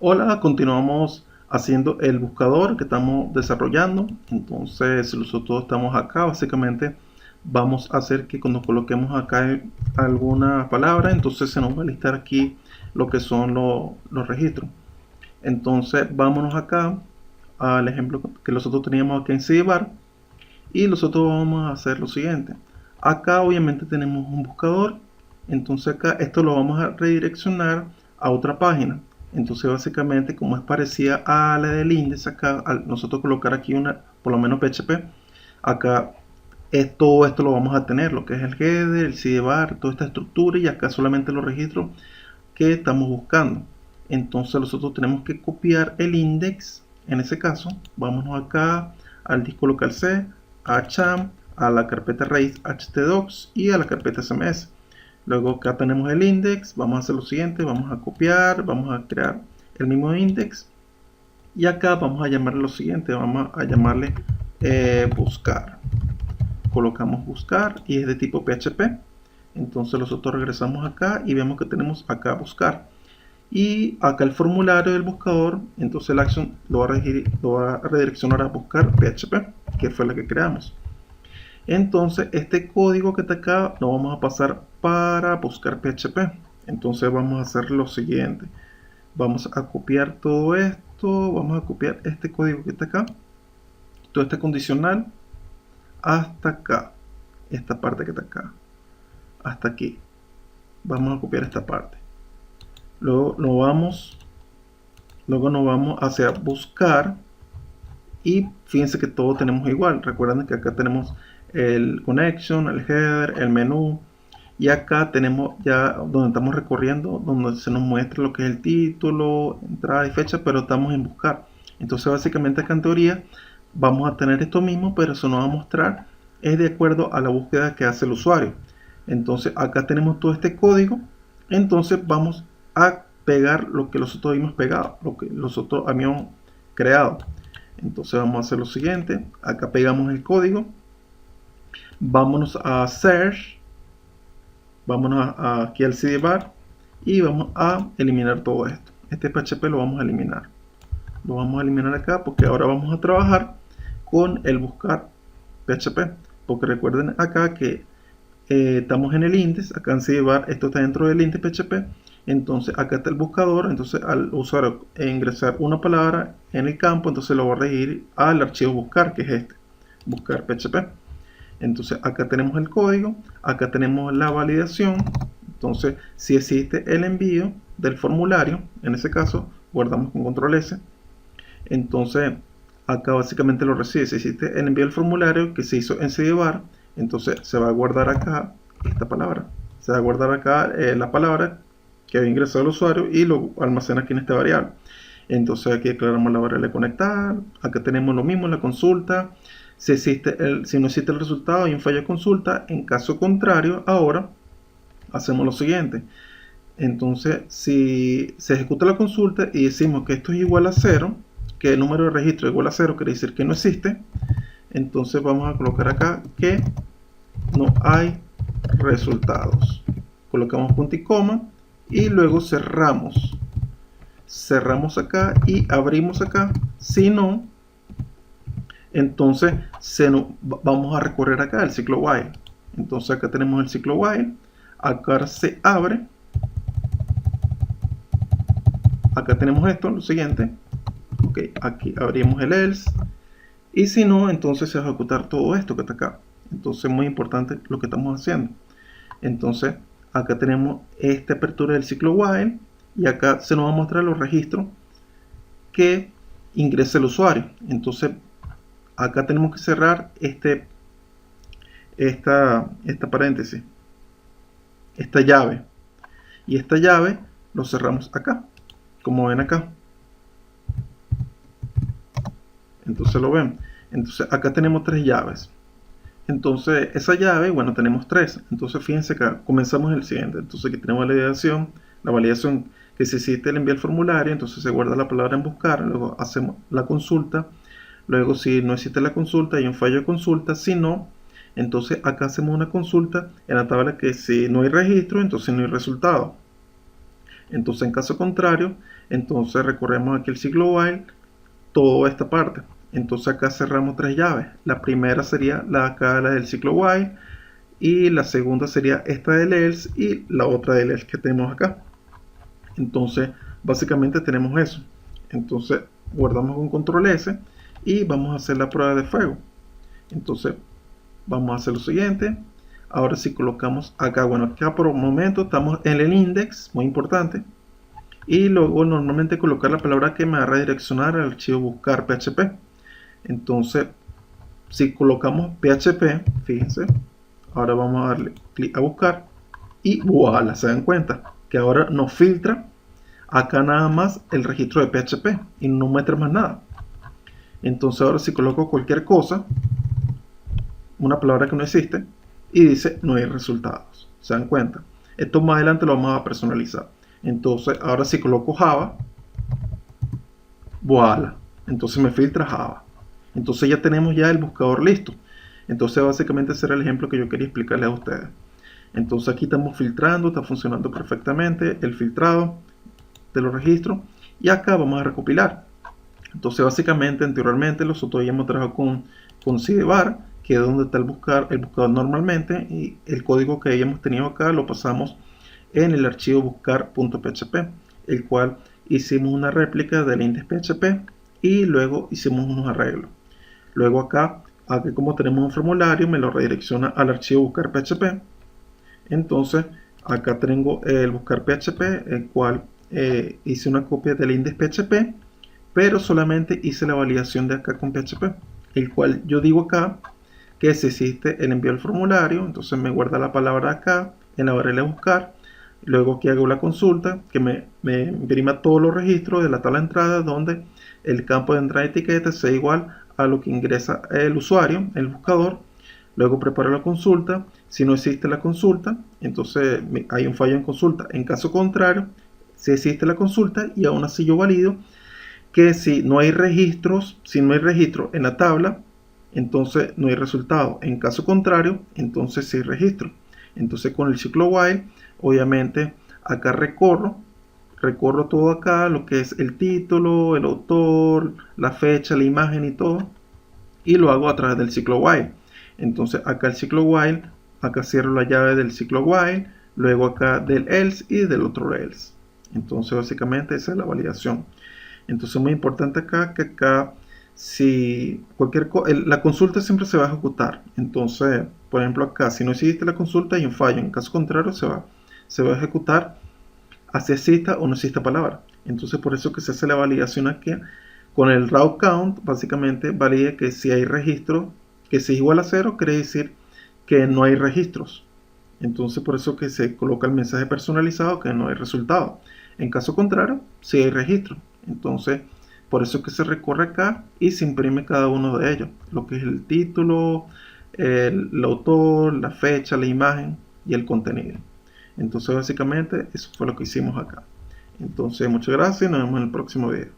Hola, continuamos haciendo el buscador que estamos desarrollando. Entonces, si nosotros estamos acá, básicamente vamos a hacer que cuando coloquemos acá alguna palabra, entonces se nos va a listar aquí lo que son los registros. Entonces, vámonos acá al ejemplo que nosotros teníamos aquí en CDBAR y nosotros vamos a hacer lo siguiente. Acá obviamente tenemos un buscador, entonces acá esto lo vamos a redireccionar a otra página. Entonces básicamente como es parecida a la del índice, acá al nosotros colocar aquí una, por lo menos PHP, acá todo esto lo vamos a tener, lo que es el header, el sidebar, toda esta estructura, y acá solamente los registros que estamos buscando. Entonces nosotros tenemos que copiar el index. En ese caso, vámonos acá al disco local C, a cham, a la carpeta raíz htdocs y a la carpeta cms. Luego acá tenemos el index. Vamos a hacer lo siguiente, vamos a copiar, vamos a crear el mismo index y acá vamos a llamarle lo siguiente, vamos a llamarle buscar. Colocamos buscar y es de tipo PHP. Entonces nosotros regresamos acá y vemos que tenemos acá buscar. Y acá el formulario del buscador, entonces el action lo va a redireccionar a buscar PHP, que fue la que creamos. Entonces este código que está acá lo vamos a pasar para buscar PHP. Entonces vamos a hacer lo siguiente. Vamos a copiar todo esto, vamos a copiar este código que está acá, todo este condicional, hasta acá, esta parte que está acá, hasta aquí. Vamos a copiar esta parte. Luego nos vamos hacia buscar y fíjense que todo tenemos igual. Recuerden que acá tenemos el connection, el header, el menú, y acá tenemos ya donde estamos recorriendo, donde se nos muestra lo que es el título, entrada y fecha, pero estamos en buscar. Entonces básicamente acá en teoría vamos a tener esto mismo, pero eso nos va a mostrar es de acuerdo a la búsqueda que hace el usuario. Entonces acá tenemos todo este código. Entonces vamos a pegar lo que nosotros habíamos pegado, lo que nosotros habíamos creado. Entonces vamos a hacer lo siguiente. Acá pegamos el código. Vámonos a search. Vámonos aquí al sidebar y vamos a eliminar todo esto. Este PHP lo vamos a eliminar. Lo vamos a eliminar acá porque ahora vamos a trabajar con el buscar PHP. Porque recuerden acá que estamos en el índice, acá en sidebar, esto está dentro del índice PHP. Entonces acá está el buscador. Entonces al usuario ingresar una palabra en el campo, entonces lo va a redirigir al archivo buscar, que es este, buscar PHP. Entonces acá tenemos el código, acá tenemos la validación. Entonces si existe el envío del formulario, en ese caso guardamos con control S. Entonces acá básicamente lo recibe. Si existe el envío del formulario que se hizo en CDBAR, entonces se va a guardar acá esta palabra. Se va a guardar acá la palabra que había ingresado el usuario y lo almacena aquí en esta variable. Entonces aquí declaramos la variable conectar. Acá tenemos lo mismo en la consulta. Si no existe el resultado, hay un fallo de consulta. En caso contrario, ahora hacemos lo siguiente. Entonces, si se ejecuta la consulta y decimos que esto es igual a 0, que el número de registro es igual a 0, quiere decir que no existe, entonces vamos a colocar acá que no hay resultados. Colocamos punto y coma y luego cerramos. Cerramos acá y abrimos acá. Si no, entonces vamos a recorrer acá el ciclo while. Entonces acá tenemos el ciclo while. Acá se abre. Acá tenemos esto, lo siguiente. Ok, aquí abrimos el else. Y si no, entonces se va a ejecutar todo esto que está acá. Entonces muy importante lo que estamos haciendo. Entonces acá tenemos esta apertura del ciclo while. Y acá se nos va a mostrar los registros que ingresa el usuario. Entonces acá tenemos que cerrar esta paréntesis, esta llave, y esta llave lo cerramos acá, como ven acá. Entonces lo ven. Entonces acá tenemos tres llaves. Entonces esa llave, bueno, tenemos tres. Entonces fíjense que comenzamos el siguiente. Entonces aquí tenemos la validación que si existe el envío al formulario, entonces se guarda la palabra en buscar, luego hacemos la consulta. Luego si no existe la consulta hay un fallo de consulta. Si no, entonces acá hacemos una consulta en la tabla que si no hay registro, entonces no hay resultado. Entonces en caso contrario, Entonces recorremos aquí el ciclo while, toda esta parte. Entonces acá cerramos 3 llaves. La primera sería acá, la del ciclo while, y la segunda sería esta del else y la otra del else que tenemos acá. Entonces básicamente tenemos eso. Entonces guardamos con control S y vamos a hacer la prueba de fuego. Entonces vamos a hacer lo siguiente. Ahora si colocamos acá, bueno, acá por un momento estamos en el index, muy importante, y luego normalmente colocar la palabra que me va a redireccionar al archivo buscar PHP. Entonces si colocamos PHP, fíjense, ahora vamos a darle clic a buscar y voilà, se dan cuenta que ahora nos filtra acá nada más el registro de PHP y no muestra más nada. Entonces ahora si coloco cualquier cosa, una palabra que no existe, y dice no hay resultados, se dan cuenta. Esto más adelante lo vamos a personalizar. Entonces ahora si coloco Java, voilà, entonces me filtra Java. Entonces ya tenemos ya el buscador listo. Entonces básicamente ese era el ejemplo que yo quería explicarles a ustedes. Entonces aquí estamos filtrando, está funcionando perfectamente el filtrado de los registros, y acá vamos a recopilar. Entonces básicamente anteriormente nosotros habíamos trabajado con CDVAR, que es donde está el buscador normalmente, y el código que habíamos tenido acá lo pasamos en el archivo buscar.php, el cual hicimos una réplica del index.php y luego hicimos unos arreglos. Luego acá como tenemos un formulario, me lo redirecciona al archivo buscar.php. Entonces acá tengo el buscar.php, el cual hice una copia del index.php, pero solamente hice la validación de acá con PHP, el cual yo digo acá que si existe el envío del formulario, entonces me guarda la palabra acá en la URL de buscar. Luego que hago la consulta, que me imprima todos los registros de la tabla de entrada, donde el campo de entrada de etiqueta sea igual a lo que ingresa el usuario, el buscador. Luego preparo la consulta. Si no existe la consulta, entonces hay un fallo en consulta. En caso contrario, si existe la consulta, y aún así yo valido que si no hay registros, si no hay registro en la tabla, entonces no hay resultado. En caso contrario, entonces sí hay registro. Entonces con el ciclo while, obviamente acá recorro todo acá, lo que es el título, el autor, la fecha, la imagen y todo, y lo hago a través del ciclo while. Entonces acá el ciclo while, acá cierro la llave del ciclo while, luego acá del else y del otro else. Entonces básicamente esa es la validación. Entonces muy importante acá que acá si la consulta siempre se va a ejecutar. Entonces por ejemplo acá si no existe la consulta hay un fallo, en caso contrario se va a ejecutar así exista o no exista palabra. Entonces por eso que se hace la validación aquí con el route count. Básicamente valide que si hay registro, que si es igual a 0 quiere decir que no hay registros. Entonces por eso que se coloca el mensaje personalizado que no hay resultado. En caso contrario, si hay registro. Entonces por eso que se recorre acá y se imprime cada uno de ellos, lo que es el título, el autor, la fecha, la imagen y el contenido. Entonces básicamente eso fue lo que hicimos acá. Entonces muchas gracias y nos vemos en el próximo video.